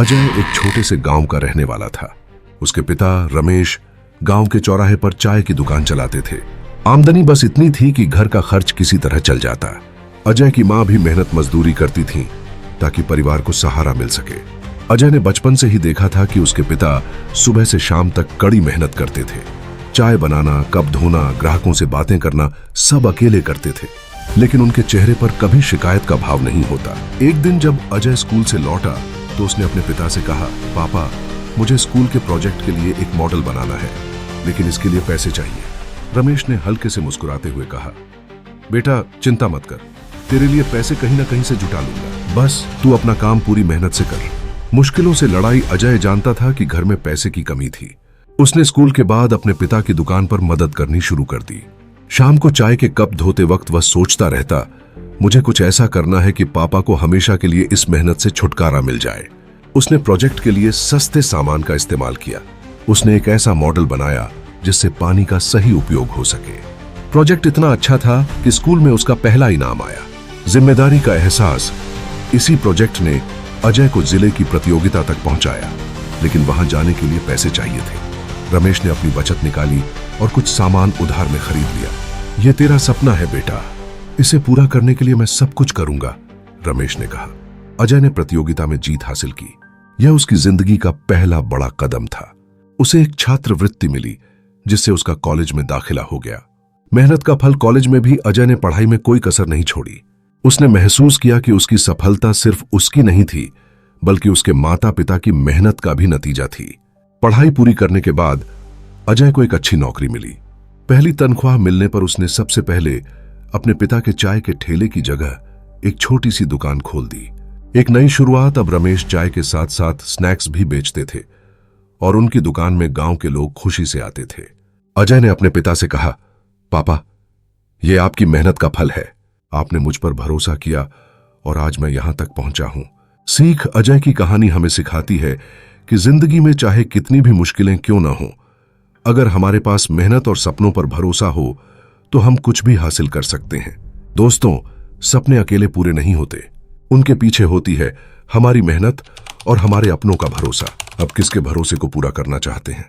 अजय एक छोटे से गांव का रहने वाला था। उसके पिता रमेश गांव के चौराहे पर चाय की दुकान चलाते थे। आमदनी बस इतनी थी कि घर का खर्च किसी तरह चल जाता। अजय की मां भी मेहनत मजदूरी करती थी ताकि परिवार को सहारा मिल सके। अजय ने बचपन से ही देखा था कि उसके पिता सुबह से शाम तक कड़ी मेहनत करते थे। चाय बनाना, कप धोना, ग्राहकों से बातें करना सब अकेले करते थे, लेकिन उनके चेहरे पर कभी शिकायत का भाव नहीं होता। एक दिन जब अजय स्कूल से लौटा तो उसने अपने पिता से कहा, पापा, मुझे स्कूल के प्रोजेक्ट के लिए एक मॉडल बनाना है, लेकिन इसके लिए पैसे चाहिए। रमेश ने हल्के से मुस्कुराते हुए कहा, बेटा चिंता मत कर, तेरे लिए पैसे कहीं ना कहीं से जुटा लूंगा, बस तू अपना काम पूरी मेहनत से कर। मुश्किलों से लड़ाई अजय जानता था कि घर में पैसे की कमी थी। उसने स्कूल के बाद अपने पिता की दुकान पर मदद करनी शुरू कर दी। शाम को चाय के कप धोते वक्त वह सोचता रहता, मुझे कुछ ऐसा करना है कि पापा को हमेशा के लिए इस मेहनत से छुटकारा मिल जाए। उसने प्रोजेक्ट के लिए सस्ते सामान का इस्तेमाल किया। उसने एक ऐसा मॉडल बनाया जिससे पानी का सही उपयोग हो सके। प्रोजेक्ट इतना अच्छा था कि स्कूल में उसका पहला इनाम आया। जिम्मेदारी का एहसास, इसी प्रोजेक्ट ने अजय को जिले की प्रतियोगिता तक पहुंचाया, लेकिन वहां जाने के लिए पैसे चाहिए थे। रमेश ने अपनी बचत निकाली और कुछ सामान उधार में खरीद लिया। यह तेरा सपना है बेटा, इसे पूरा करने के लिए मैं सब कुछ करूंगा, रमेश ने कहा। अजय ने प्रतियोगिता में जीत हासिल की। यह उसकी जिंदगी का पहला बड़ा कदम था। उसे एक छात्रवृत्ति मिली जिससे उसका कॉलेज में दाखिला हो गया। मेहनत का फल कॉलेज में भी अजय ने पढ़ाई में कोई कसर नहीं छोड़ी। उसने महसूस किया कि उसकी सफलता सिर्फ उसकी नहीं थी, बल्कि उसके माता पिता की मेहनत का भी नतीजा थी। पढ़ाई पूरी करने के बाद अजय को एक अच्छी नौकरी मिली। पहली तनख्वाह मिलने पर उसने सबसे पहले अपने पिता के चाय के ठेले की जगह एक छोटी सी दुकान खोल दी। एक नई शुरुआत। अब रमेश चाय के साथ साथ स्नैक्स भी बेचते थे और उनकी दुकान में गांव के लोग खुशी से आते थे। अजय ने अपने पिता से कहा, पापा, यह आपकी मेहनत का फल है। आपने मुझ पर भरोसा किया और आज मैं यहां तक पहुंचा हूं। सीख अजय की कहानी हमें सिखाती है कि जिंदगी में चाहे कितनी भी मुश्किलें क्यों ना हो, अगर हमारे पास मेहनत और सपनों पर भरोसा हो तो हम कुछ भी हासिल कर सकते हैं। दोस्तों, सपने अकेले पूरे नहीं होते, उनके पीछे होती है हमारी मेहनत और हमारे अपनों का भरोसा। अब किसके भरोसे को पूरा करना चाहते हैं?